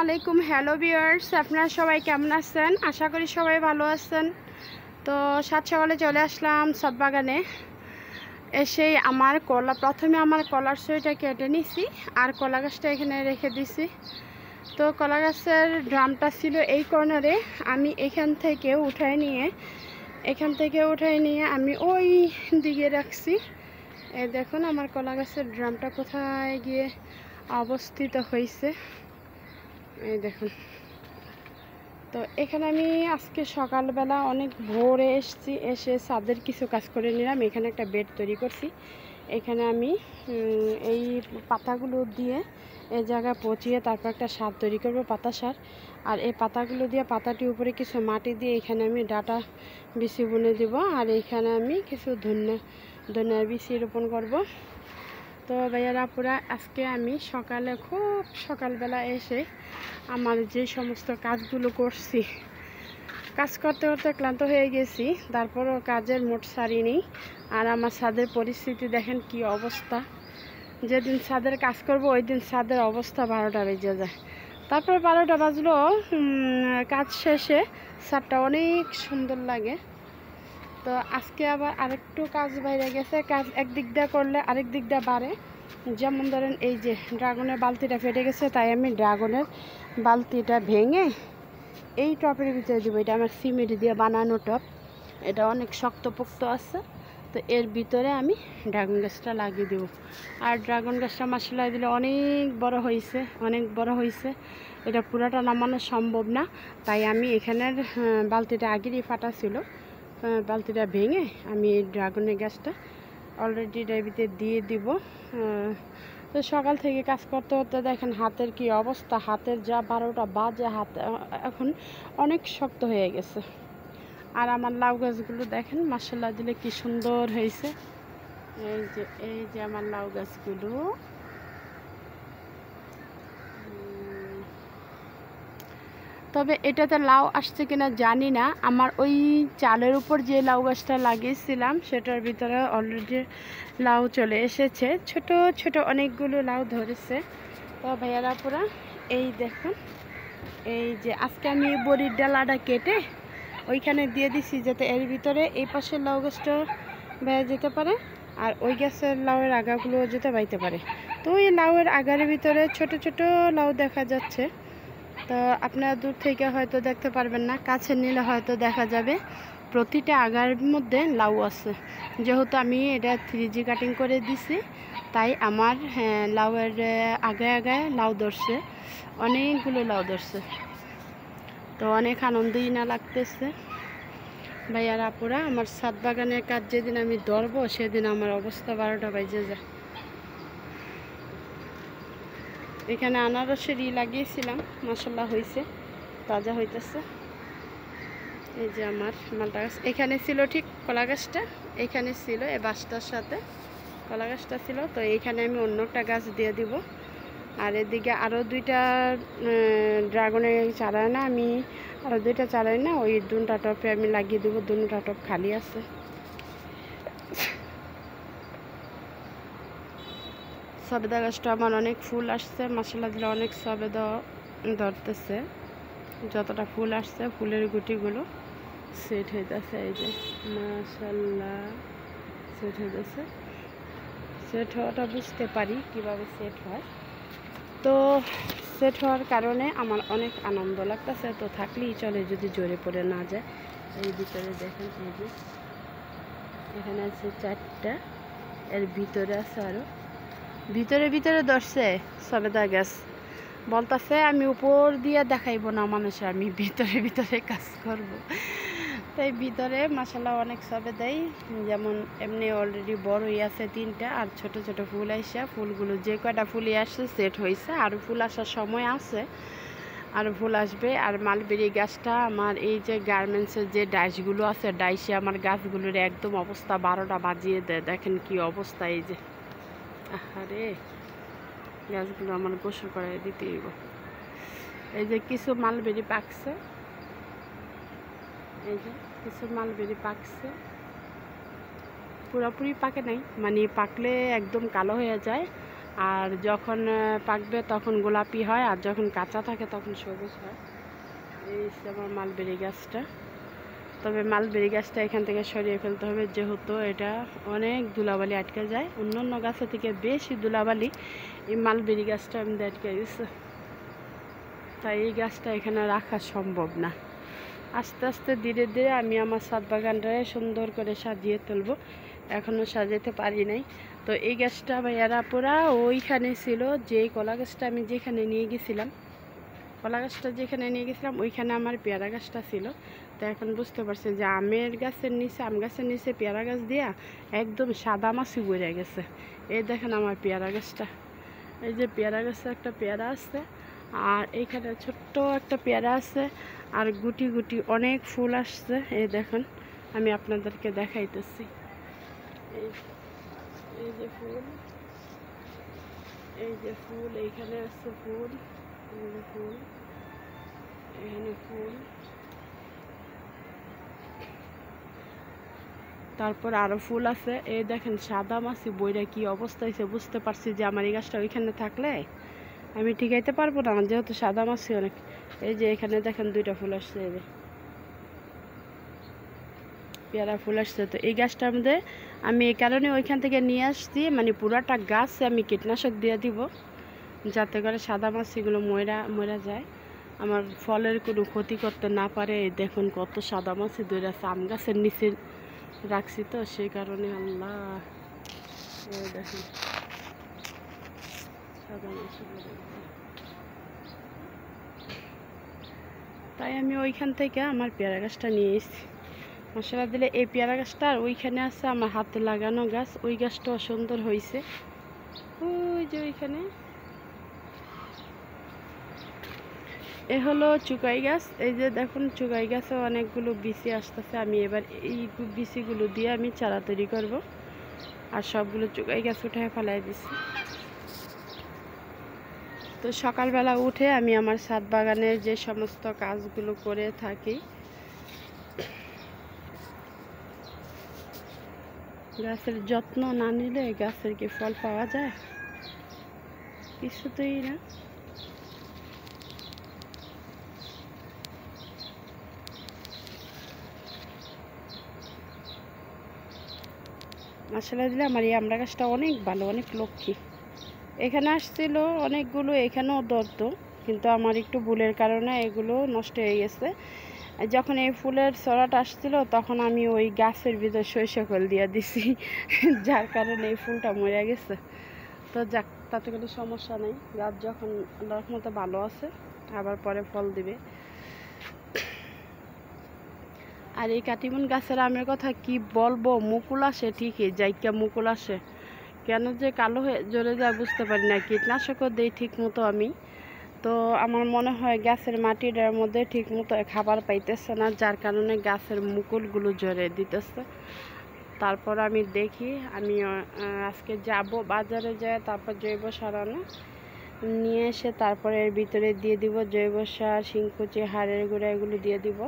আলাইকুম। Hello viewers, আপনারা সবাই কেমন আছেন? আশা করি সবাই ভালো আছেন। তো সাত সকালে চলে আসলাম ছাদ বাগানে। এসেই প্রথমে আমার কলার সইটা কেটে নিছি আর কলা গাছটা এখানে রেখে দিছি। তো কলা গাছের ড্রামটা ছিল এই কর্নারে, আমি এখান থেকে উঠাই নিয়ে আমি ওই দিকে রাখছি। এই দেখুন আমার কলা গাছের ড্রামটা কোথায় গিয়ে অবস্থিত হয়েছে, এই দেখুন। তো এখানে আমি আজকে সকালবেলা অনেক ভোরে এসে ছাদের কিছু কাজ করে নিলাম। এখানে একটা বেড তৈরি করছি। এখানে আমি এই পাতাগুলো দিয়ে এই জায়গায় পচিয়ে তারপর একটা সার তৈরি করবো, পাতা সার। আর এই পাতাগুলো দিয়ে পাতাটির উপরে কিছু মাটি দিয়ে এখানে আমি ডাটা বিচি বুনে দিব। আর এখানে আমি কিছু ধনিয়ার বিচি রোপণ করব। তো ভাইয়ারা পুরা আজকে আমি খুব সকালবেলা এসে আমার যে সমস্ত কাজগুলো করছি, কাজ করতে করতে ক্লান্ত হয়ে গেছি, তারপরও কাজের মোট ছাড়িনি। আর আমার ছাদের পরিস্থিতি দেখেন কি অবস্থা। যেদিন ছাদের কাজ করব ওই দিন ছাদের অবস্থা 12টা বেজে যায়। তারপরে 12টা বাজলো, কাজ শেষে ছাদটা অনেক সুন্দর লাগে। তো আজকে আবার আরেকটু কাজ বাইরে গেছে। কাজ একদিক দিয়ে করলে আরেক দিক দিয়ে বাড়ে। যেমন ধরেন এই যে ড্রাগনের বালতিটা ফেটে গেছে, তাই আমি ড্রাগনের বালতিটা ভেঙে এই টপের ভিতরে দেবো। এটা আমার সিমেন্ট দিয়ে বানানো টপ, এটা অনেক শক্তপোক্ত আছে। তো এর ভিতরে আমি ড্রাগন গাছটা লাগিয়ে দেবো। আর ড্রাগন গাছটা মাসাল্লাহ দিলে অনেক বড় হয়েছে। এটা পুরোটা নামানো সম্ভব না, তাই আমি এখানের বালতিটা আগেরই ফাটা ছিল, বালতিটা ভেঙে আমি এই ড্রাগনের গাছটা অলরেডি এটার ভিতরে দিয়ে দিব। তো সকাল থেকে কাজ করতে করতে দেখেন হাতের কি অবস্থা। হাতের যা 12টা বাজে, হাত এখন অনেক শক্ত হয়ে গেছে। আর আমার লাউ গাছগুলো দেখেন মাশাআল্লাহ দিলে কি সুন্দর হয়েছে। এই যে আমার লাউ গাছগুলো। তবে এটাতে লাউ আসছে কিনা জানি না। আমার ওই চালের উপর যে লাউ গাছটা লাগিয়েছিলাম সেটার ভিতরে অলরেডি লাউ চলে এসেছে, ছোট ছোট অনেকগুলো লাউ ধরেছে। তো ভাইয়ারা পুরা এই দেখুন, এই যে আজকে আমি বড়ির ডালাটা কেটে ওইখানে দিয়ে দিছি, যাতে এর ভিতরে এই পাশের লাউ গাছটা বেয়ে যেতে পারে আর ওই গাছের লাউয়ের আগাগুলো যেতে বাইতে পারে। তো ওই লাউয়ের আগার ভিতরে ছোট ছোট লাউ দেখা যাচ্ছে। তো আপনারা দূর থেকে হয়তো দেখতে পারবেন না, কাছে নিলে হয়তো দেখা যাবে প্রতিটা আগার মধ্যে লাউ আছে। যেহেতু আমি এটা 3G কাটিং করে দিছি, তাই আমার লাউয়ের আগায় লাউ ধরছে, অনেকগুলো লাউ ধরছে। তো অনেক আনন্দই না লাগতেছে। ভাইয়ার আপুরা, আমার ছাদ বাগানের কাজ যেদিন আমি ধরবো সেদিন আমার অবস্থা 12টা বেজে যায়। এখানে আনারসের লাগিয়েছিলাম, মাশাআল্লাহ হয়েছে, তাজা হইতেছে। এই যে আমার মালটা গাছ এখানে ছিল, ঠিক কলা গাছটা এখানে ছিল, এই বাসটার সাথে কলা গাছটা ছিল। তো এইখানে আমি অন্য একটা গাছ দিয়ে দিব। আর এদিকে আরও 2টা ড্রাগনের চারায় না, আমি আরও 2টা চারাই না ওই 2টা টপে আমি লাগিয়ে দেবো। 2টা টপ খালি আছে। সবেদা গাছটা আমার অনেক ফুল আসছে, মাশাআল্লাহ দিলে অনেক সবেদা ধরতেছে। যতটা ফুল আসছে ফুলের গুটিগুলো সেট হইতেছে। এই যে মাশাআল্লাহ সেট হইতেছে। সেট হওয়াটা বুঝতে পারি কিভাবে সেট হয়। তো সেট হওয়ার কারণে আমার অনেক আনন্দ লাগতেছে। তো থাকলেই চলে, যদি জোরে পড়ে না যায়। এই ভিতরে দেখেন, এই যে এখানে আছে 4টা, এর ভিতরে আছে আরও, ভিতরে ধরছে সবেদা গাছ। বলতেছে আমি উপর দিয়ে দেখাইব না মানুষে, আমি ভিতরে কাজ করব। তাই ভিতরে মাশাআল্লাহ অনেক সবেদাই, যেমন এমনি অলরেডি বড়ই আছে 3টা, আর ছোট ছোট ফুল আইসা, ফুলগুলো যে কয়টা ফুলই আসছে সেট হয়েছে। আরও ফুল আসার সময় আছে, আরও ফুল আসবে। আর মালবেরি গাছটা আমার এই যে গার্মেন্টসের যে ডাইসগুলো আছে, ডাইসে আমার গাছগুলোর একদম অবস্থা 12টা বাজিয়ে দেয়। দেখেন কি অবস্থা। এই যে আরে গাছগুলো আমার গোসল করাই দিতে হইব। এই যে কিছু মালবেরি পাকছে, এই যে কিছু মালবেরি পাকছে, পুরোপুরি পাকে নাই, মানে পাকলে একদম কালো হয়ে যায়। আর যখন পাকবে তখন গোলাপি হয়, আর যখন কাঁচা থাকে তখন সবুজ হয়। এই আমার মালবেরি গাছটা। তবে মালবেরি গাছটা এখান থেকে সরিয়ে ফেলতে হবে, যেহেতু এটা অনেক ধুলাবালি আটকে যায়। অন্য গাছের থেকে বেশি ধুলাবালি এই মালবেরি গাছটা আমি আটকে গেছে, তাই এই গাছটা এখানে রাখা সম্ভব না। আস্তে আস্তে ধীরে ধীরে আমি আমার ছাদ বাগানটায় সুন্দর করে সাজিয়ে তুলব, এখনও সাজাতে পারি নাই। তো এই গাছটা ভাইয়ারা পুরা ওইখানে ছিল, যে কলা গাছটা আমি যেখানে নিয়ে গেছিলাম, কলা গাছটা যেখানে নিয়ে গেছিলাম ওইখানে আমার পেয়ারা গাছটা ছিল। তো এখন বুঝতে পারছি যে আমের গাছের নিচে, আম গাছের নিচে পেয়ারা গাছ দিয়া একদম সাদা মাছি বইরা গেছে। এই দেখেন আমার পেয়ারা গাছটা, এই যে পেয়ারা গাছে একটা পেয়ারা আছে, আর এইখানে ছোট্ট একটা পেয়ারা আছে, আর গুটি গুটি অনেক ফুল আসছে। এই দেখেন, আমি আপনাদেরকে দেখাইতেছি। এই যে ফুল, এই যে ফুল, এইখানে আছে ফুল, এই যে ফুল, এখানে ফুল, তারপর আরো ফুল আছে। এই দেখেন সাদা মাছি বইরা কি অবস্থা হয়েছে। বুঝতে পারছি যে আমার এই গাছটা ওইখানে থাকলে আমি টিকাইতে পারবো না, যেহেতু সাদা মাছি অনেক। এই যে এখানে দেখেন দুইটা ফুল আসছে, এই যে পেয়ারা ফুল আসছে। তো এই গাছটার মধ্যে আমি এই কারণে ওইখান থেকে নিয়ে আসছি, মানে পুরাটা গাছ আমি কীটনাশক দিয়ে দিব, যাতে করে সাদা মাছিগুলো মরা যায়, আমার ফলের কোনো ক্ষতি করতে না পারে। দেখুন কত সাদা মাছি ধরে আছে, আম গাছের নিচে রাখছি তো সেই কারণে। আল্লাহ, দেখুন সাদা মাছি, তাই আমি ওইখান থেকে আমার পেয়ারা গাছটা নিয়ে এসেছি। মশলা দিলে এই পেয়ারা গাছটা, আর ওইখানে আছে আমার হাতে লাগানো গাছ, ওই গাছটাও সুন্দর হয়েছে। ওই যে ওইখানে এ হলো চুকাই গাছ। এই যে দেখুন চুকাই গাছে অনেকগুলো বিচি আসতেছে, আমি এবার এই বিচিগুলো দিয়ে আমি চারা তৈরি করব, আর সবগুলো চুকাই গাছ উঠে ফেলাই দিছি। তো সকালবেলা উঠে আমি আমার ছাদ বাগানের যে সমস্ত কাজগুলো করে থাকি, গাছের যত্ন না নিলে গাছের কি ফল পাওয়া যায়? কিছুতেই না। মশলা দিলে আমার এই আমড়া গাছটা অনেক ভালো, অনেক লক্ষ্মী। এখানে আসছিল অনেকগুলো, এখানেও ধরতো, কিন্তু আমার একটু ভুলের কারণে এগুলো নষ্ট হয়ে গেছে। যখন এই ফুলের ছড়াটা আসছিল তখন আমি ওই গাছের ভিতর সরিষা খোল দিয়ে দিছি, যার কারণে এই ফুলটা মরে গেছে। তো যাক, তাতে কোনো সমস্যা নেই, গাছ যখন আল্লাহর মতো ভালো আছে আবার পরে ফল দিবে। আর এই কাটিমন গাছের আমের কথা কি বলবো, মুকুল আসে ঠিকই, জাইকা মুকুল আসে, কেন যে কালো হয়ে জ্বলে যায় বুঝতে পারি না। কীটনাশকও দেই ঠিক মতো আমি, তো আমার মনে হয় গাছের মাটিটার মধ্যে ঠিক মতো খাবার পাইতেছে না, যার কারণে গাছের মুকুলগুলো জ্বরে দিতেছে। তারপর আমি দেখি, আমি আজকে যাব বাজারে যায়, তারপর জৈব সার নিয়ে এসে তারপরে এর ভিতরে দিয়ে দিব জৈব সার, শিংকুচি, হাড়ের গুঁড়া, এগুলো দিয়ে দিব।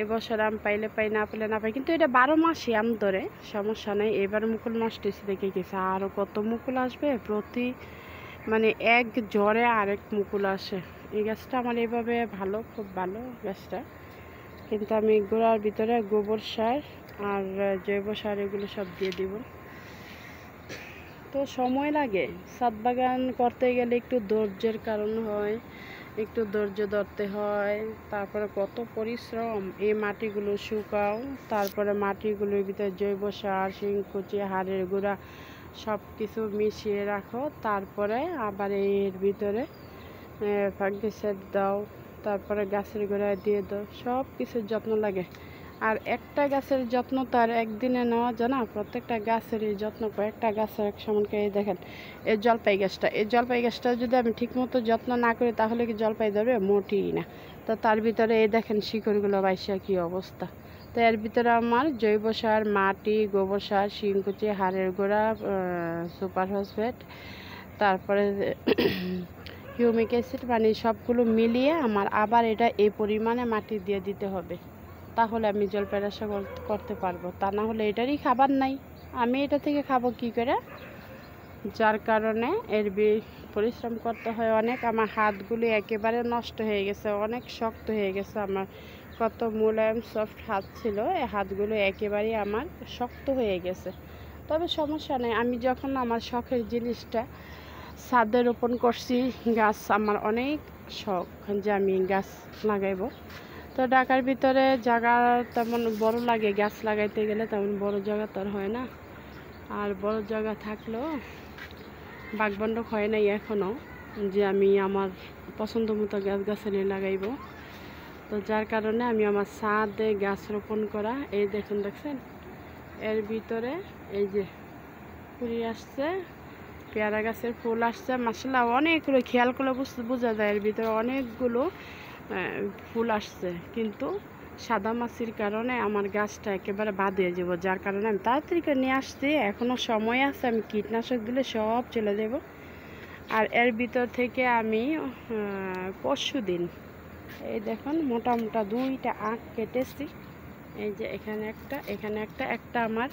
এবছর আম পাইলে পাই, না পেলে না পাই, কিন্তু এটা 12 মাসই আম ধরে, সমস্যা নেই। এবার মুকুল নষ্ট হয়েছে দেখে গেছে, আরও কত মুকুল আসবে, প্রতি মানে এক জ্বরে আরেক মুকুল আসে। এই গাছটা আমার এইভাবে ভালো, খুব ভালো গাছটা, কিন্তু আমি গোড়ার ভিতরে গোবর সার আর জৈব সার এগুলো সব দিয়ে দিব। তো সময় লাগে, ছাদ বাগান করতে গেলে একটু ধৈর্যের কারণ হয়, একটু ধৈর্য ধরতে হয়, তারপরে কত পরিশ্রম। এই মাটিগুলো শুকাও, তারপরে মাটিগুলোর ভিতরে জৈব সার, শিংকুচি, হাড়ের গুঁড়া সব কিছু মিশিয়ে রাখো, তারপরে আবার এর ভিতরে ফাঙ্গিসাইড দাও, তারপরে গাছের গোড়ায় দিয়ে দাও, সব কিছুর যত্ন লাগে। আর একটা গাছের যত্ন তো আর একদিনে নেওয়া যায় না, প্রত্যেকটা গাছের এই যত্ন, কয়েকটা গাছের এক সমানকে। এই দেখেন এই জলপাই গাছটা, এই জলপাই গাছটা যদি আমি ঠিকমতো যত্ন না করি তাহলে কি জলপাই ধরবে? মোটেই না। তো তার ভিতরে এই দেখেন শিকড়গুলো বাইসা কী অবস্থা। তো এর ভিতরে আমার জৈব সার, মাটি, গোবর সার, শিংকুচি, হাড়ের গুঁড়া, সুপার ফসফেট, তারপরে হিউমিক অ্যাসিড, মানে সবগুলো মিলিয়ে আমার আবার এটা এই পরিমাণে মাটি দিয়ে দিতে হবে, তাহলে আমি জলপাই আশা করতে পারবো। তা না হলে এটারই খাবার নাই, আমি এটা থেকে খাবো কি করে? যার কারণে পরিশ্রম করতে হয় অনেক। আমার হাতগুলি একেবারে নষ্ট হয়ে গেছে, অনেক শক্ত হয়ে গেছে। আমার কত মোলায়েম সফট হাত ছিল, এই হাতগুলো একেবারেই আমার শক্ত হয়ে গেছে। তবে সমস্যা নেই, আমি যখন আমার শখের জিনিসটা ছাদে রোপণ করছি, গাছ আমার অনেক শখ যে আমি গাছ লাগাইব। তো ঢাকার ভিতরে জায়গা তেমন বড় লাগে, গাছ লাগাইতে গেলে তেমন বড় জায়গা তো আর হয় না। আর বড় জায়গা থাকলেও বাগবন্ডক হয় নাই এখনও যে আমি আমার পছন্দ মতো গাছগাছালি লাগাইব। তো যার কারণে আমি আমার ছাদে গাছ রোপণ করা, এই দেখছেন এর ভিতরে এই যে ফুল আসছে, পেয়ারা গাছের ফুল আসছে মাশাআল্লাহ অনেকগুলো, খেয়াল করলে বোঝা যায় এর ভিতরে অনেকগুলো ফুল আসছে। কিন্তু সাদা মাছির কারণে আমার গাছটা একেবারে বাদ হয়ে যাব, যার কারণে আমি তাড়াতাড়ি করে নিয়ে আসছি। এখনও সময় আছে, আমি কীটনাশক দিলে সব চলে যাব। আর এর ভিতর থেকে আমি পরশুদিন এই দেখুন মোটা মোটা 2টা আখ কেটেছি। এই যে এখানে একটা আমার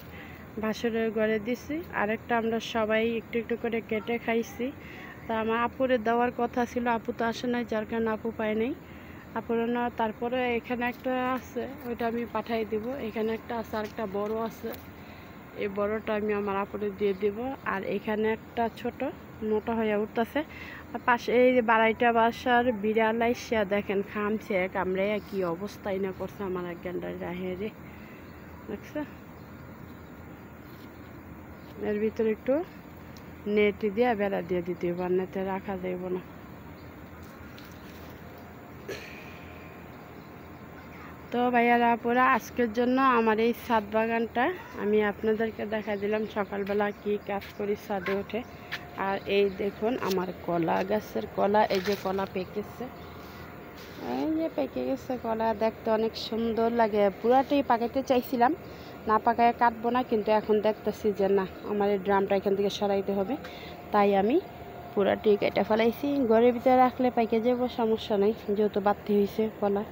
ভাসুরের ঘরে দিছি, আরেকটা আমরা সবাই একটু একটু করে কেটে খাইছি। তা আমার আপুরে দেওয়ার কথা ছিল, আপু তো আসে নাই, যার কারণে আপু পায় নাই। আপুরে না, তারপরে এখানে একটা আছে, ওইটা আমি পাঠাই দিব। এখানে একটা আছে, আরেকটা বড় আছে, এই বড়টা আমি আমার আপুরে দিয়ে দিব। আর এখানে একটা ছোট মোটা হয়ে উঠতেছে। আর পাশে এই যে বাড়াইটা বাসার বিড়াল আইসা দেখেন খামছে কামড়ে, কি অবস্থাই না করছে আমার এক গেন্ডার রাহেরে, দেখছে। এর ভিতরে একটু নেট দিয়ে বেড়া দিয়ে দিতে হবে, নেটে রাখা যাইব না। তো ভাইয়ারা আপুরা, আজকের জন্য আমার এই ছাদ বাগানটা আমি আপনাদেরকে দেখা দিলাম, সকালবেলা কি কাজ করি ছাদে উঠে। আর এই দেখুন আমার কলা গাছের কলা, এই যে কলা পেকেছে, এই যে পেকে গেছে কলা, দেখতে অনেক সুন্দর লাগে। পুরাটাই পাকাইতে চাইছিলাম, না পাকায় কাটবো না, কিন্তু এখন দেখতেছি যে না, আমার এই ড্রামটা এখান থেকে সরাইতে হবে, তাই আমি পুরাটাই কেটে ফেলাইছি। ঘরের ভিতরে রাখলে পাইকে যাবো, সমস্যা নেই, যেহেতু বাড়তি হয়েছে কলা।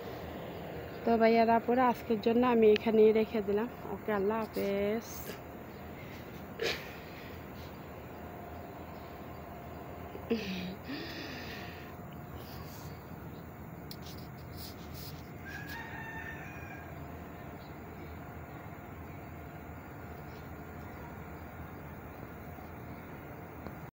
তো ভাইয়ারা আপুরা, আজকের জন্য আমি এখানেই রেখে দিলাম। ওকে, আল্লাহ হাফেজ।